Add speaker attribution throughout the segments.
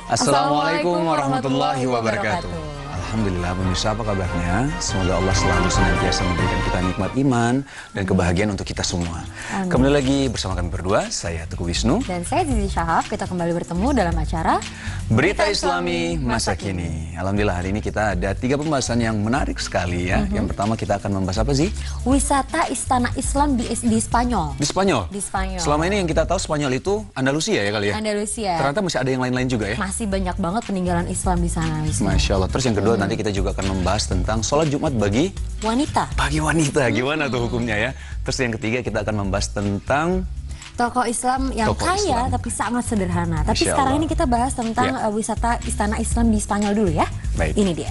Speaker 1: Assalamualaikum warahmatullahi wabarakatuh. Alhamdulillah, pemirsa, apa kabarnya? Semoga Allah selalu senantiasa memberikan kita nikmat iman dan kebahagiaan untuk kita semua.
Speaker 2: Amin.
Speaker 1: Kembali lagi bersama kami berdua, saya Teguh Wisnu.
Speaker 2: Dan saya Zizi Syahab, kita kembali bertemu dalam acara
Speaker 1: Berita Islami Masa Kini. Alhamdulillah, hari ini kita ada 3 pembahasan yang menarik sekali ya. Yang pertama kita akan membahas apa sih?
Speaker 2: Wisata Istana Islam di Spanyol.
Speaker 1: Di Spanyol?
Speaker 2: Di Spanyol.
Speaker 1: Selama ini yang kita tahu Spanyol itu Andalusia ya kali ya?
Speaker 2: Andalusia.
Speaker 1: Ternyata masih ada yang lain-lain juga ya?
Speaker 2: Masih banyak banget peninggalan Islam di sana.
Speaker 1: Masya Allah. Terus yang kedua nanti kita juga akan membahas tentang sholat Jumat bagi
Speaker 2: wanita.
Speaker 1: Bagi wanita, gimana tuh hukumnya ya? Terus yang ketiga kita akan membahas tentang
Speaker 2: tokoh Islam yang kaya tapi sangat sederhana. Tapi sekarang ini kita bahas tentang wisata Istana Islam di Spanyol dulu ya.
Speaker 1: Baik.
Speaker 2: Ini dia.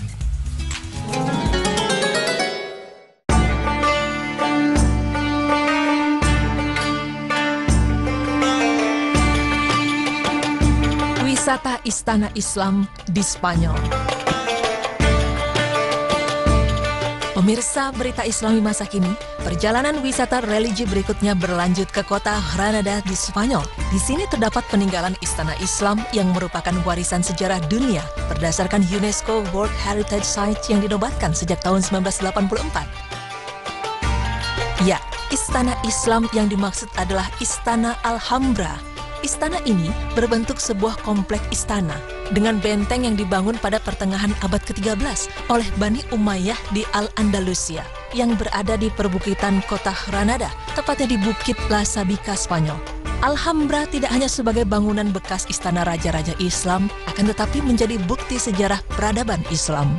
Speaker 3: Wisata Istana Islam di Spanyol. Pemirsa Berita Islami Masa Kini, perjalanan wisata religi berikutnya berlanjut ke kota Granada di Spanyol. Di sini terdapat peninggalan Istana Islam yang merupakan warisan sejarah dunia berdasarkan UNESCO World Heritage Site yang dinobatkan sejak tahun 1984. Ya, Istana Islam yang dimaksud adalah Istana Alhambra. Istana ini berbentuk sebuah komplek istana dengan benteng yang dibangun pada pertengahan abad ke-13 oleh Bani Umayyah di Al-Andalusia yang berada di perbukitan kota Granada, tepatnya di Bukit La Sabica, Spanyol. Alhambra tidak hanya sebagai bangunan bekas istana raja-raja Islam, akan tetapi menjadi bukti sejarah peradaban Islam.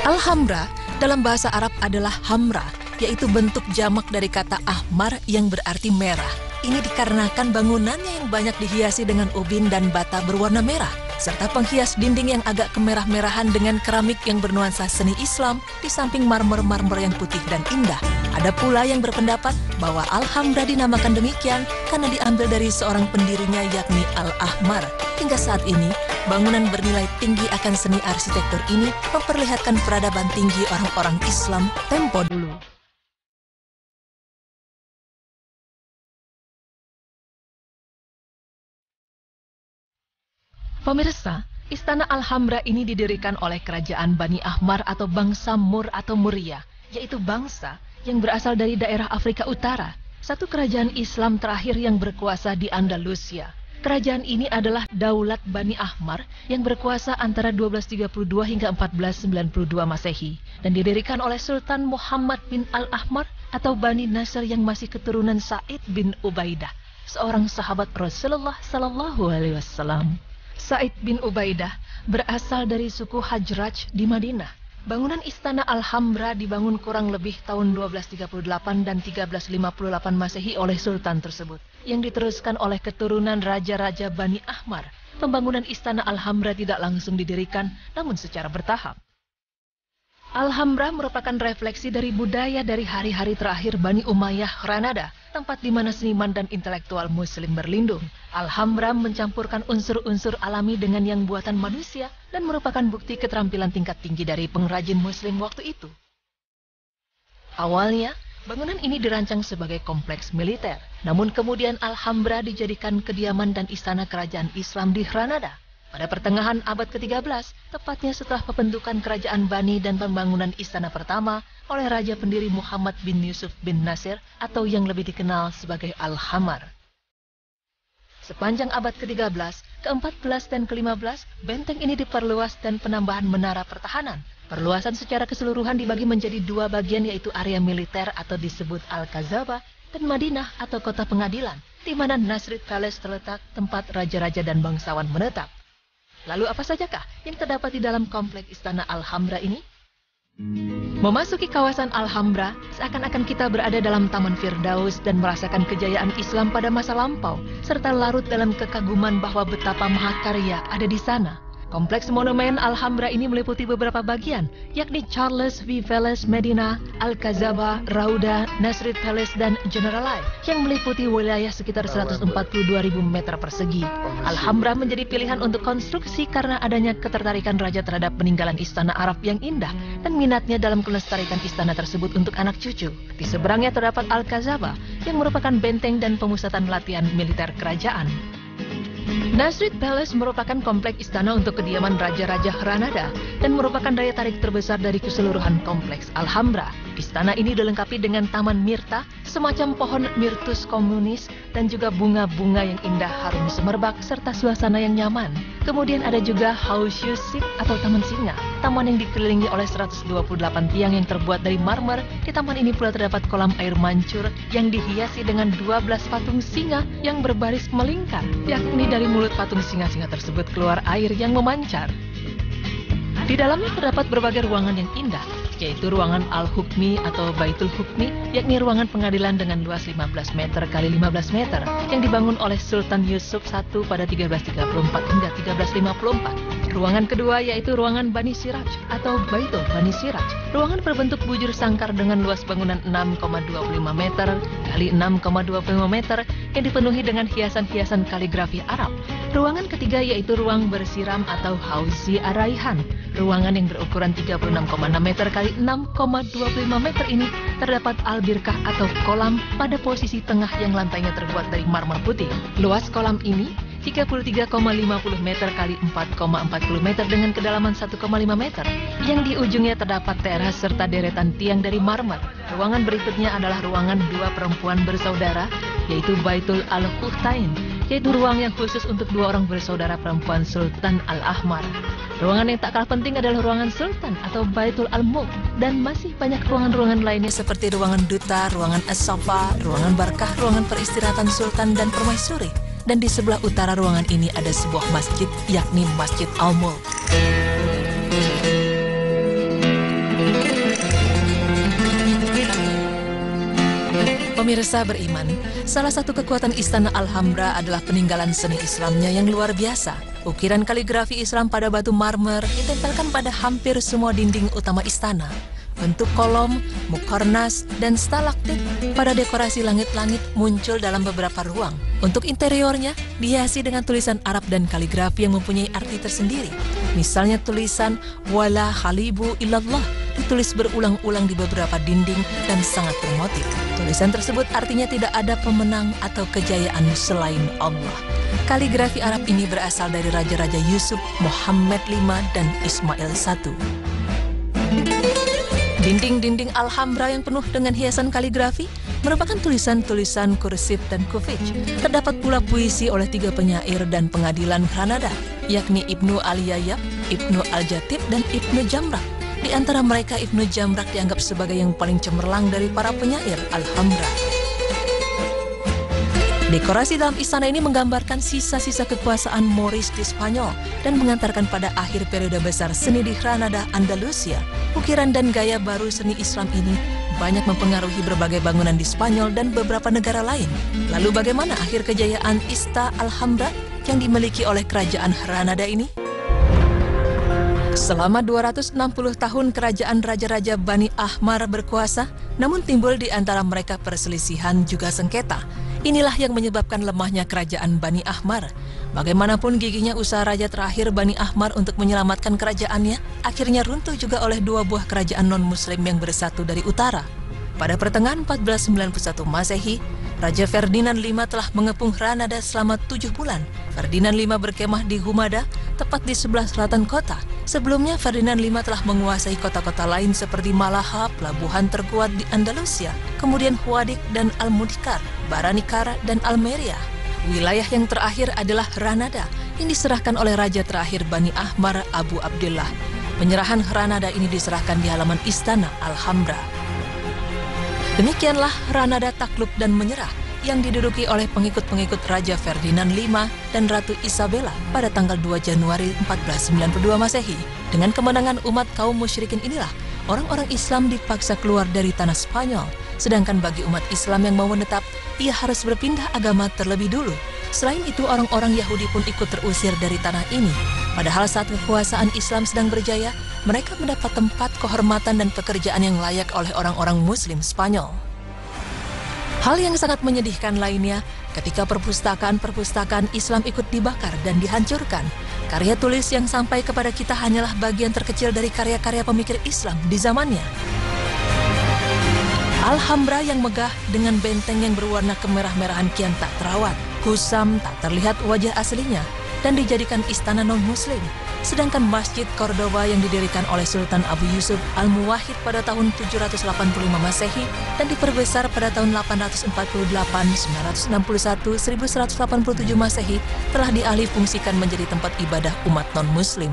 Speaker 3: Alhambra dalam bahasa Arab adalah hamra, yaitu bentuk jamak dari kata ahmar yang berarti merah. Ini dikarenakan bangunannya yang banyak dihiasi dengan ubin dan bata berwarna merah, serta penghias dinding yang agak kemerah-merahan dengan keramik yang bernuansa seni Islam di samping marmer-marmer yang putih dan indah. Ada pula yang berpendapat bahwa Alhambra dinamakan demikian karena diambil dari seorang pendirinya yakni Al-Ahmar. Hingga saat ini, bangunan bernilai tinggi akan seni arsitektur ini memperlihatkan peradaban tinggi orang-orang Islam tempo dulu. Pemirsa, Istana Alhambra ini didirikan oleh kerajaan Bani Ahmar atau bangsa Mur atau Muria, yaitu bangsa yang berasal dari daerah Afrika Utara, satu kerajaan Islam terakhir yang berkuasa di Andalusia. Kerajaan ini adalah Daulat Bani Ahmar yang berkuasa antara 1232 hingga 1492 Masehi dan didirikan oleh Sultan Muhammad bin Al-Ahmar atau Bani Nasr yang masih keturunan Sa'id bin Ubaidah, seorang sahabat Rasulullah Sallallahu Alaihi Wasallam. Sa'id bin Ubaidah berasal dari suku Hajraj di Madinah. Bangunan Istana Alhambra dibangun kurang lebih tahun 1238 dan 1358 Masehi oleh Sultan tersebut, yang diteruskan oleh keturunan raja-raja Bani Ahmar. Pembangunan Istana Alhambra tidak langsung didirikan, namun secara bertahap. Alhambra merupakan refleksi dari budaya dari hari-hari terakhir Bani Umayyah Granada, tempat di mana seniman dan intelektual muslim berlindung. Alhambra mencampurkan unsur-unsur alami dengan yang buatan manusia dan merupakan bukti keterampilan tingkat tinggi dari pengrajin muslim waktu itu. Awalnya, bangunan ini dirancang sebagai kompleks militer, namun kemudian Alhambra dijadikan kediaman dan istana kerajaan Islam di Granada. Pada pertengahan abad ke-13, tepatnya setelah pembentukan kerajaan Bani dan pembangunan istana pertama oleh Raja pendiri Muhammad bin Yusuf bin Nasir atau yang lebih dikenal sebagai Al-Hamar. Sepanjang abad ke-13, ke-14 dan ke-15, benteng ini diperluas dan penambahan menara pertahanan. Perluasan secara keseluruhan dibagi menjadi 2 bagian, yaitu area militer atau disebut Al-Kazaba dan Madinah atau kota pengadilan, di mana Nasrid Palace terletak, tempat raja-raja dan bangsawan menetap. Lalu apa sajakah yang terdapat di dalam komplek Istana Alhambra ini? Memasuki kawasan Alhambra, seakan-akan kita berada dalam Taman Firdaus dan merasakan kejayaan Islam pada masa lampau, serta larut dalam kekaguman bahwa betapa mahakarya ada di sana. Kompleks monumen Alhambra ini meliputi beberapa bagian, yakni Charles V. Palace Medina, Al-Kazaba, Rauda, Nasrid Palace, dan General Eye, yang meliputi wilayah sekitar 142.000 meter persegi. Alhambra menjadi pilihan untuk konstruksi karena adanya ketertarikan raja terhadap peninggalan istana Arab yang indah dan minatnya dalam kelestarian istana tersebut untuk anak cucu. Di seberangnya terdapat Al-Kazaba, yang merupakan benteng dan pemusatan latihan militer kerajaan. Nasrid Palace merupakan kompleks istana untuk kediaman Raja-Raja Granada dan merupakan daya tarik terbesar dari keseluruhan kompleks Alhambra. Istana ini dilengkapi dengan taman mirta, semacam pohon mirtus komunis, dan juga bunga-bunga yang indah harum semerbak serta suasana yang nyaman. Kemudian ada juga Haus Yusuf atau Taman Singa, taman yang dikelilingi oleh 128 tiang yang terbuat dari marmer. Di taman ini pula terdapat kolam air mancur yang dihiasi dengan 12 patung singa yang berbaris melingkar, yakni dari mulut patung singa-singa tersebut keluar air yang memancar. Di dalamnya terdapat berbagai ruangan yang indah, yaitu ruangan Al-Hukmi atau Baitul Hukmi, yakni ruangan pengadilan dengan luas 15 meter kali 15 meter yang dibangun oleh Sultan Yusuf I pada 1334 hingga 1354. Ruangan kedua yaitu ruangan Bani Siraj atau Baitul Bani Siraj. Ruangan berbentuk bujur sangkar dengan luas bangunan 6,25 meter kali 6,25 meter yang dipenuhi dengan hiasan-hiasan kaligrafi Arab. Ruangan ketiga yaitu ruang bersiram atau Hauzi Ar-Raihan. Ruangan yang berukuran 36,6 meter kali 6,25 meter ini terdapat albirkah atau kolam pada posisi tengah yang lantainya terbuat dari marmer putih. Luas kolam ini 33,50 meter kali 4,40 meter dengan kedalaman 1,5 meter. Yang di ujungnya terdapat teras serta deretan tiang dari marmer. Ruangan berikutnya adalah ruangan dua perempuan bersaudara, yaitu Baitul Al-Hutain, yaitu ruang yang khusus untuk dua orang bersaudara perempuan Sultan Al-Ahmar. Ruangan yang tak kalah penting adalah ruangan Sultan atau Baitul Al-Mulk, dan masih banyak ruangan-ruangan lainnya seperti ruangan duta, ruangan as-safa, ruangan barkah, ruangan peristirahatan Sultan dan permaisuri. Dan di sebelah utara ruangan ini ada sebuah masjid, yakni Masjid Al-Mulk. Pemirsa beriman, salah satu kekuatan Istana Alhambra adalah peninggalan seni Islamnya yang luar biasa. Ukiran kaligrafi Islam pada batu marmer ditempelkan pada hampir semua dinding utama istana. Bentuk kolom, mukornas, dan stalaktit pada dekorasi langit-langit muncul dalam beberapa ruang. Untuk interiornya, dihiasi dengan tulisan Arab dan kaligrafi yang mempunyai arti tersendiri. Misalnya tulisan Wala Khalibu Illallah ditulis berulang-ulang di beberapa dinding dan sangat bermotif. Tulisan tersebut artinya tidak ada pemenang atau kejayaan selain Allah. Kaligrafi Arab ini berasal dari Raja-Raja Yusuf, Muhammad V, dan Ismail I. Dinding-dinding Alhambra yang penuh dengan hiasan kaligrafi merupakan tulisan-tulisan kursif dan kufij. Terdapat pula puisi oleh 3 penyair dan pengadilan Granada, yakni Ibnu Al-Yayyab, Ibnu Al-Jatib, dan Ibnu Jamrak. Di antara mereka, Ibnu Jamrak dianggap sebagai yang paling cemerlang dari para penyair Alhambra. Dekorasi dalam istana ini menggambarkan sisa-sisa kekuasaan Moorish di Spanyol dan mengantarkan pada akhir periode besar seni di Granada, Andalusia. Ukiran dan gaya baru seni Islam ini banyak mempengaruhi berbagai bangunan di Spanyol dan beberapa negara lain. Lalu bagaimana akhir kejayaan Istana Alhambra yang dimiliki oleh kerajaan Granada ini? Selama 260 tahun kerajaan Raja-Raja Bani Ahmar berkuasa, namun timbul di antara mereka perselisihan juga sengketa. Inilah yang menyebabkan lemahnya kerajaan Bani Ahmar. Bagaimanapun gigihnya usaha raja terakhir Bani Ahmar untuk menyelamatkan kerajaannya, akhirnya runtuh juga oleh 2 buah kerajaan non-muslim yang bersatu dari utara. Pada pertengahan 1491 Masehi, Raja Ferdinand V telah mengepung Granada selama 7 bulan. Ferdinand V berkemah di Humada, tepat di sebelah selatan kota. Sebelumnya, Ferdinand V telah menguasai kota-kota lain seperti Malaha, pelabuhan terkuat di Andalusia, kemudian Huadik dan Almudikar, Baranikar, dan Almeria. Wilayah yang terakhir adalah Granada, yang diserahkan oleh Raja terakhir Bani Ahmar, Abu Abdullah. Penyerahan Granada ini diserahkan di halaman Istana Alhambra. Demikianlah Granada takluk dan menyerah yang diduduki oleh pengikut-pengikut Raja Ferdinand V dan Ratu Isabella pada tanggal 2 Januari 1492 Masehi. Dengan kemenangan umat kaum musyrikin inilah, orang-orang Islam dipaksa keluar dari tanah Spanyol. Sedangkan bagi umat Islam yang mau menetap, ia harus berpindah agama terlebih dulu. Selain itu, orang-orang Yahudi pun ikut terusir dari tanah ini. Padahal saat kekuasaan Islam sedang berjaya, mereka mendapat tempat, kehormatan, dan pekerjaan yang layak oleh orang-orang Muslim Spanyol. Hal yang sangat menyedihkan lainnya, ketika perpustakaan-perpustakaan Islam ikut dibakar dan dihancurkan, karya tulis yang sampai kepada kita hanyalah bagian terkecil dari karya-karya pemikir Islam di zamannya. Alhambra yang megah dengan benteng yang berwarna kemerah-merahan kian tak terawat. kusam, tak terlihat wajah aslinya, dan dijadikan istana non-muslim. Sedangkan Masjid Cordoba yang didirikan oleh Sultan Abu Yusuf Al-Muwahhid pada tahun 785 Masehi dan diperbesar pada tahun 848, 961, 1187 Masehi telah dialih fungsikan menjadi tempat ibadah umat non-muslim.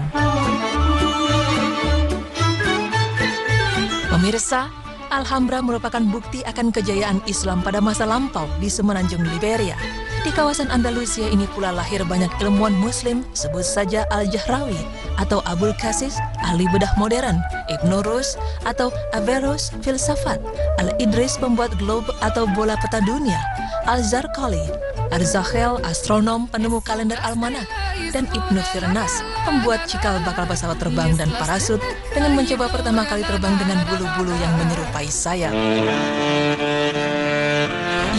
Speaker 3: Pemirsa, Alhambra merupakan bukti akan kejayaan Islam pada masa lampau di semenanjung Liberia. Di kawasan Andalusia ini pula lahir banyak ilmuwan muslim, sebut saja Al-Jahrawi atau Abul Qasis, ahli bedah modern, Ibnu Rus atau Averroes, filsafat, Al-Idris, pembuat globe atau bola peta dunia, Al-Zarqali, Ar-Zakhel, astronom, penemu kalender almanak, dan Ibnu Firnas, pembuat cikal bakal pesawat terbang dan parasut dengan mencoba pertama kali terbang dengan bulu-bulu yang menyerupai sayap.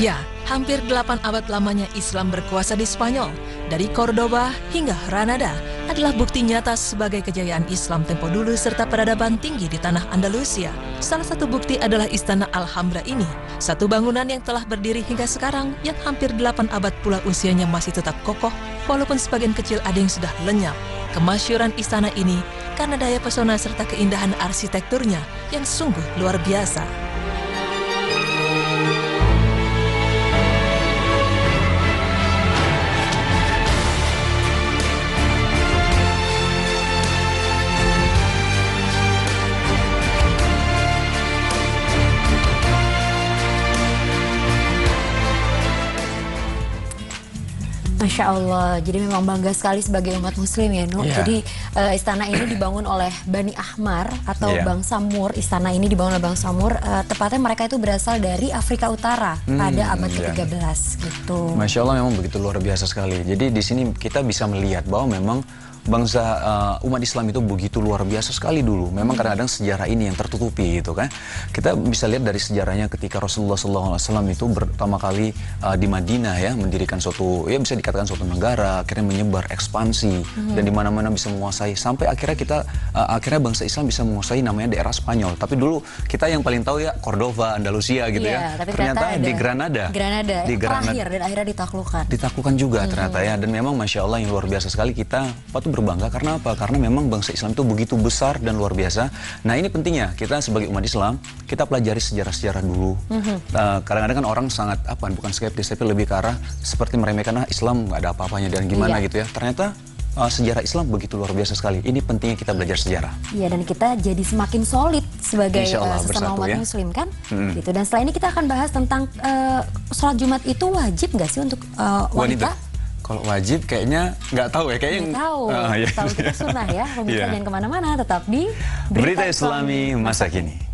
Speaker 3: Ya, hampir 8 abad lamanya Islam berkuasa di Spanyol, dari Cordoba hingga Granada, adalah bukti nyata sebagai kejayaan Islam tempo dulu serta peradaban tinggi di tanah Andalusia. Salah satu bukti adalah Istana Alhambra ini, satu bangunan yang telah berdiri hingga sekarang yang hampir 8 abad pula usianya masih tetap kokoh, walaupun sebagian kecil ada yang sudah lenyap. Kemasyhuran istana ini karena daya pesona serta keindahan arsitekturnya yang sungguh luar biasa.
Speaker 2: Masya Allah, jadi memang bangga sekali sebagai umat muslim ya, Nuh. Jadi istana ini dibangun oleh Bani Ahmar atau bangsa Moor. Istana ini dibangun oleh bangsa Moor, tepatnya mereka itu berasal dari Afrika Utara pada abad ke-13 gitu.
Speaker 1: Masya Allah, memang begitu luar biasa sekali. Jadi di sini kita bisa melihat bahwa memang bangsa umat Islam itu begitu luar biasa sekali dulu. Memang kadang-kadang sejarah ini yang tertutupi gitu kan. Kita bisa lihat dari sejarahnya ketika Rasulullah SAW itu pertama kali di Madinah ya, mendirikan suatu, ya bisa dikatakan suatu negara, akhirnya menyebar ekspansi dan di mana-mana bisa menguasai sampai akhirnya akhirnya bangsa Islam bisa menguasai namanya daerah Spanyol. Tapi dulu kita yang paling tahu ya Cordoba, Andalusia gitu ya. Ternyata di Granada.
Speaker 2: Di Granada. Terakhir dan akhirnya ditaklukkan.
Speaker 1: Ditaklukkan juga ternyata ya. Dan memang Masya Allah yang luar biasa sekali, kita patut berbangga karena apa? Karena memang bangsa Islam itu begitu besar dan luar biasa. Nah ini pentingnya kita sebagai umat Islam, kita pelajari sejarah-sejarah dulu. Kadang-kadang kan orang sangat bukan skeptis tapi lebih ke arah seperti meremehkan Islam nggak ada apa-apanya dan gimana gitu ya. Ternyata sejarah Islam begitu luar biasa sekali. Ini pentingnya kita belajar sejarah. Iya, dan kita jadi semakin solid sebagai sesama umat Muslim kan. Gitu. Dan setelah ini kita akan bahas tentang sholat Jumat itu wajib nggak sih untuk wanita? Kalau wajib kayaknya nggak tahu ya, kayaknya nggak tahu. Tahu kita sunnah ya. Pemirsa jangan kemana-mana, tetap di Berita Islami Masa Kini.